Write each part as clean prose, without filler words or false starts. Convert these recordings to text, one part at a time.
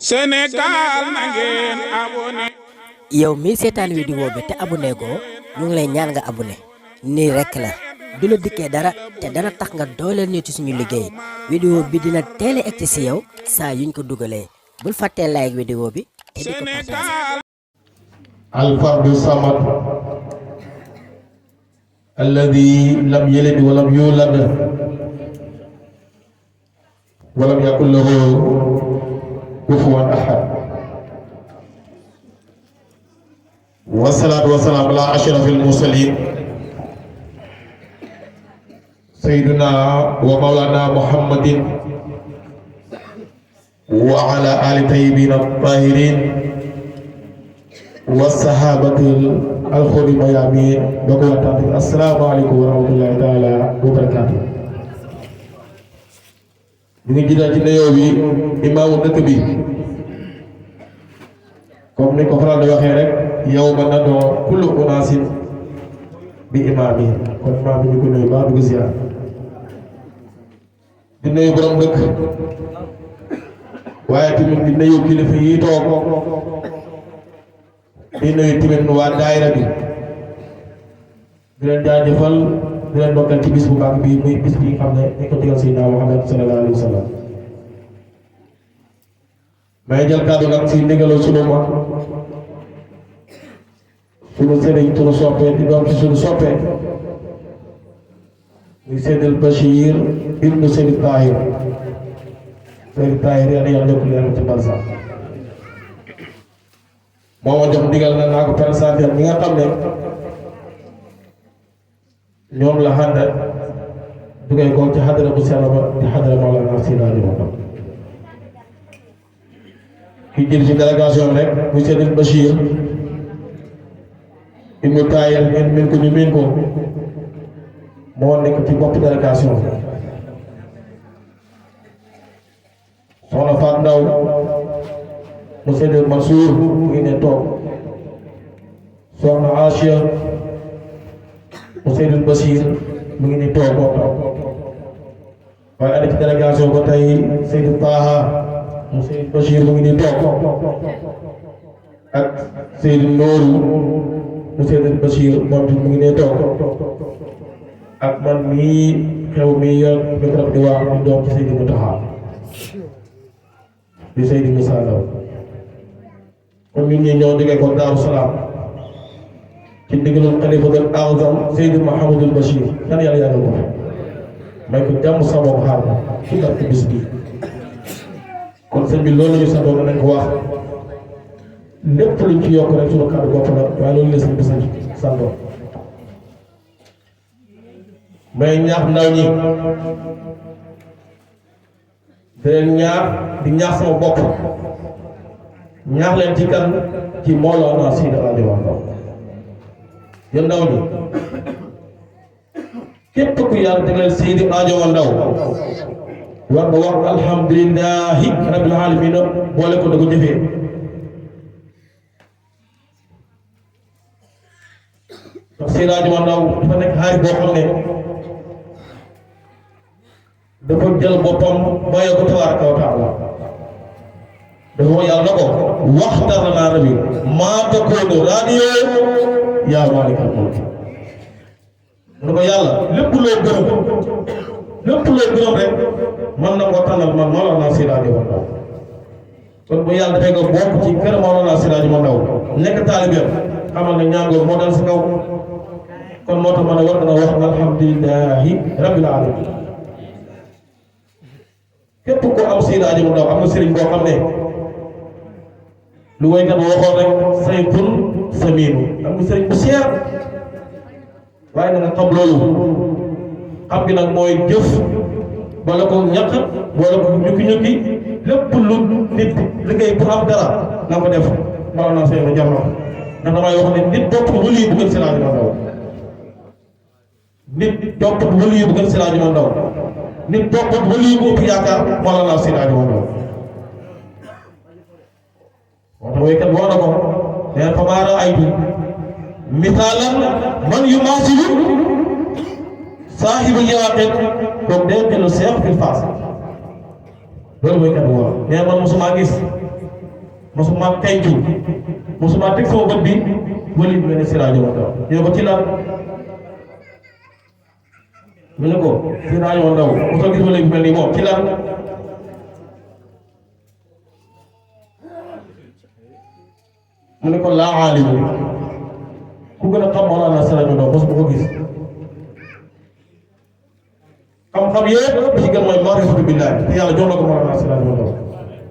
Sénégal na ngeen abonné. yow mii seetaan vidéo bi te abonné goo ñu ngi lay ñaan nga abonné nii rekk la du la dikkee dara te dana tax nga dooleel ñu ci suñu liggéey vidéo bi dina teel a egg ci yow saa yuñ ko dugalee bul fàttee like vidéo bi te di ko partager. Al-Fardu Samad alladi lam yalid walam yulad walam yakun lahu kufuwan ahad. Wassalatu wassalamu ala ashrafil mursalin sayyidina wa mawlana Muhammadin wa ala ali tayyibin at-tahirin wa sahabatil al-khuri mayamin barakatuh. Assalamu alaikum wa rahmatullahi ta'ala wa barakatuh. ñu ngi jiital ci nuyoo bi imaamu dëkk bi comme ni ko faral di waxee rek yow ma nadoo kullu unaasin bi imaam yi kon imaam yi ñu ko nuyu baax du ko ziar di nuyu borom dëkk waaye tamit di nuyu kilifa yi toog di nuyu tamit waa daayira bi di leen jaajëfal di leen dokkal ci bis bu baax bi muy bis bi nga xam ne ni ko digal Seydina Muhammad sallallahu alayhi wa sallam may jël kàddu nag si ndigalal sunu mag sunu sëriñ sunu soppee di doom ci sunu soppee muy Seydil Bachir ibnu Seydi Tahir Seydi Tahir yàlla yokk leen ci barsa moo ma jox ndigal na naa ko présenté ñi nga xam ne ñoom la xànda dugay ko ci xadara bu sell ba di xadara Mawlana Seydi Muhammad ki jël ci délégation rek muy Seydil Bachir ibnu Tahir ngeen miin ko ñu miin ko moo nekk ci bopp délégation soxna Faat Ndaw mu Seydil Mansour mu ngi ne toog soxna Asia mu Seydil Bachir mu ngi ni toog waaye ànd ci délégation ba tey Seydil Taha mu Seydil Bachir mu ngi ni toog ak Seydil Nooru mu Seydil Bachir moom mu ngi ne toog ak man mii xew mii yor micro di wax di doom ci Seydil Mountakha di Seydil Moussa Ndaw kon ñun ñi ñoo jógee ko Daaru Salaam ci ndigalul xalifatul a'zam Seydil Mouhamadul Bachir yan yàlla yàggal ko may ko jàmm sama ko xaar ci barke bis bi kon sëñ bi loolu la ñu santoon nañ ko wax lépp luñ ci yokk rek suñu kàddu bopp la waaye loolu la sëñ bi santoon may ñaax ndaw ñi di leen ñaax di ñaax sama bopp ñaax leen ci kan ci Mawlana Seydi Hadji Malick yéen ndaw ñi képp ku yàlla tegal Seydi Hadji Malick war nga wax alhamdulillahi rabbil alamin boole ko da ko jëfee ndax Seydi Hadji Malick dafa nekk xaari boo xam ne dafa jël boppam bàyyi ko tabaaraka wa taala dafa wax yàlla na ko waxtaan naa rabi maa takkoonu radio yaa maalikal mulk mu ko yàlla lépp loo gërëm rek man na ko tànnal man Mawlana Seydi Hadji Malick kon bu yàlla dafay nga bokk ci kër Mawlana Seydi Hadji Malick nekk taalibeem xamal ne ñaangoor moo dal sa kaw kon moo tax ma ne war na wax alhamdulillahi rabbil alamin képp ko am Seydi Hadji Malick am na sëriñ boo xam ne lu woykat waxoon rek saytun samiinu am nga sëriñ bu seer waaye na nga xam loolu xam gi nag mooy jëf wala ko ñàkk wala ko ñukki lépp lu nit liggéey pour am dara na ko def mala naa sey ma jar na ndax damay wax ne nit bopp wëli bu gën Seydi Hadji Malick nit bopp wëli bu gën Seydi Hadji Malick nit bopp wëli bu ëpp yaakaar mala naa Seydi Hadji Malick moo tax waykat wax na ko nee fa maa raaytu misaalan man yumaasilu saahibu yaaqin donc day dellu seex fil faas loolu waykat bu wax nee man mosuma gis mosuma teytu mosuma teg sama bët bi wali mel ne Siraajo Ndaw yow ko ci lan mu ne ko Siraajo Ndaw mosoo gis wali mel ni moom ci lan mu ne ko laa aalimu ku gën a xam Mawlana Siraajo Ndaw mos bu ko gis xam-xam yëpp bi ci gën mooy maarifatu billaahi te yàlla jox na ko Mawlana Siraajo Ndaw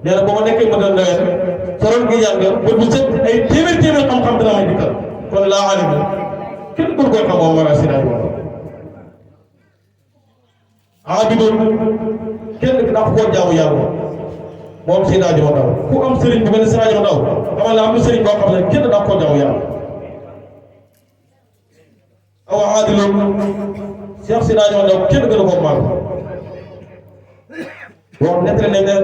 nee na ba ma nekkee ma doon nawet soroon gi yàgg ba bu set ay téeméer xam-xam dina may dikkal kon laa aalimu kenn ku koy xam moom Mawlana Siraajo Ndaw aabidoon kenn daa ko jaamu yàlla moom Siraajo Ndaw ku am sëriñ bu mel ne Siraajo Ndaw xamal ne am na sëriñ boo xam ne kenn daa ko jaamu yàlla awa aadiloon Cheikh Siraajo Ndaw kenn gën a ko màgg wax nettali nañ ne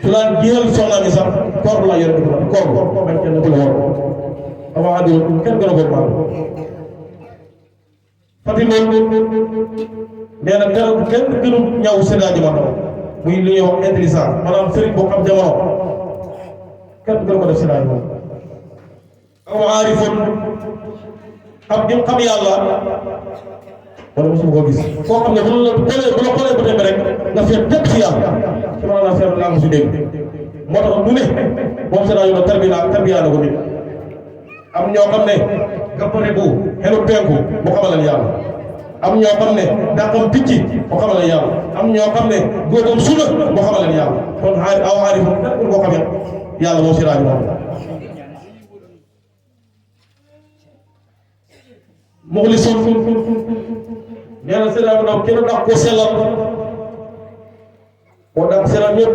su daan jiixal soxna mi sax koor la yor koor bañ kenn ku la war awa aadiloon kenn gën a ko màgg Fatiloon nee na kenn gënu ñaw Siraajo Ndaw muy li ñuy wax intelligent maanaam sëriñ boo xam jamono kenn gën ko def Siraajo Ndaw awa aarifoon xam yàlla wala mosuma koo gis koo xam ne bu la xoolee ba tey rek nga feet lépp si yàlla ci maanaam seetlu laa ko si dégg moo tax mu ne moom Siraajo Ndaw tarbiya na ko nit am ñoo xam ne gappare bu xelu penku mu xamal leen yàlla am ñoo xam ne dàqam picc mu xamal leen yàlla am ñoo xam ne góobam suna mu xamal leen yàlla kon aw aarif pour koo xamee yàlla moom Siraajo Ndaw muxlisoon nee na Siraajo Ndaw kenn dax ko sellal moo dax sellal ñëpp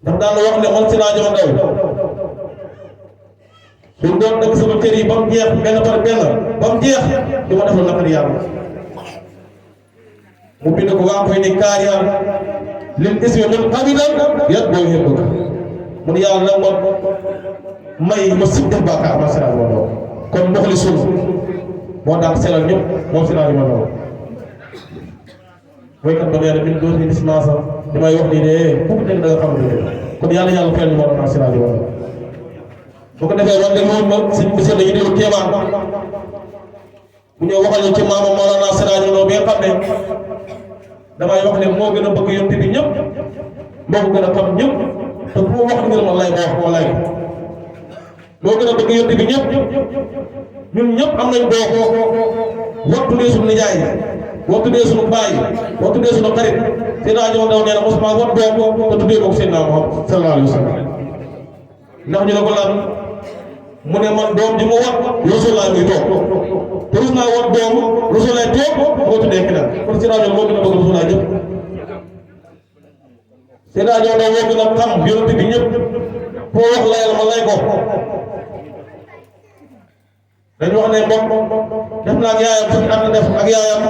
ndax daan wax ne man Siraajo Ndaw suñ doon dagg sama cër yi ba mu jeex benn par benn ba mu jeex di ma defal naqari yàlla mu bind ko waa koy ni kaariyan lim ismi mun xabidan yat boo yëpp mu ne yàlla nag ma may ma sib def bàkkaar man Siraajo Ndaw kon muxlisoon moo daan selal ñëpp moom Siraajo Ndaw woykat ba nee na min doon ni dispensa damay wax nii de fukk nekk da nga xam ne kon yàlla fayal ñu Mawlana Siraajo Ndaw bu ko defee wante moom ma sëñ bi seen dañuy déglu kéemaan bu ñëw waxal ñu ci maama Mawlana Siraajo Ndaw bi nga xam ne damay wax ne moo gën a bëgg yonent bi ñëpp moo ko gën a xam ñëpp te bu wax ngir ma lay wax moo lay moo gën a bëgg yonent bi ñëpp ñun ñëpp am nañ boo waxtu dee suñu nijaay waxtu dee suñu baay waxtu dee suñu xarit Siraajo Ndaw nee na mosuma wax doom te tuddee ko Seydina Muhammad sallallahu alayhi wa sallam ndax ñu ne ko lan mu ne man doom ji mu wax Rasulullah muy toog te rus naa wax doom Rasulullah toog moo tuddee keneen kon Siraajo moo gën a bëgg Rasulullah ñëpp Siraajo Ndaw moo gën a xam yonent bi ñëpp foo wax layal ma lay ko dañu wax ne mbokk def na ak yaayam fukki at la def ak yaayam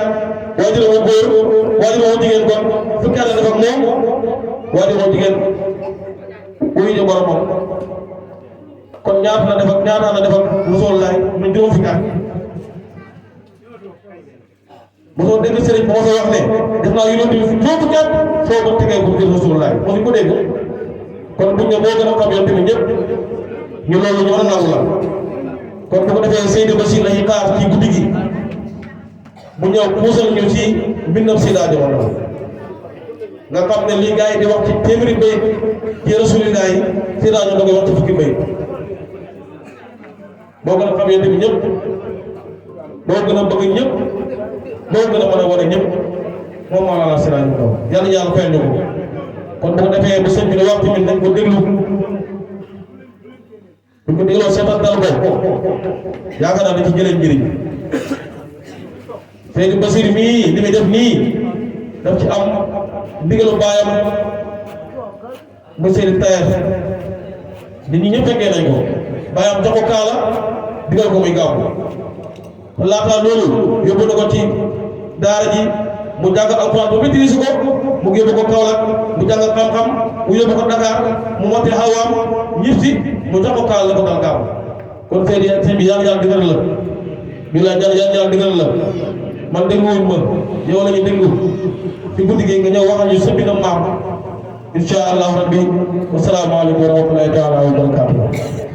waajur wu góor waajur wu jigéen kon fukki at la def ak moom waajur wu jigéen wuyu ñu boromam kon ñaata la def ak Rasulullah mu juróom fukki at mosoo dégg sëriñ bu mosoo wax ne def naa yonent bi juróom fukki at soo ko tegee ko ngir Rasulullah mosu ko dégg kon buñ ne moo gën a xam yonent bi ñëpp ñu loolu ñu mën a nangu la kon bu ko defee Seydou Bachir la ñuy xaar ci guddi gi mu ñëw puusal ñu ci mbindam Siraajo Ndaw nga xam ne lii gars yi di wax ci téeméeri bayt ci Rasulullah yi Siraajo Ndaw koy wax ci fukki bayt moo gën a xam yonent bi ñëpp moo gën a bëgg ñëpp moo gën a mën a wane ñëpp moom Mawlana Siraajo Ndaw yàlla fayal ñu ko kon bu ko defee bu sëñ bi ne wax tamit nañ ko déglu bu ko dégloo seetantal ko yaakaar naa da ci jëlee njëriñ Seydou Bachir mii li muy def nii daf ci am ndigalu baayam mu Seydou Tayer nit ñi ñëpp fekkee nañ ko baayam jox ko kaala digal ko muy gàmmu laataa loolu yóbbu na ko ci daara ji mu jàng alxuraan ba maîtrise ko mu yóbbu ko Kaolack mu jàng xam-xam mu yóbbu ko Dakar mu motte xawaam ñib si mu jox ko kaala la ko dal gaaw kon sëñ bi yàlla digal la ñu la yàlla digal la man dégluwuñ ma yow la ñu déglu ci guddi gi nga ñëw waxal ñu sa mbindam maam insha allah rabbi. Wassalamu alaikum wa rahmatullahi taala wa barakatuh.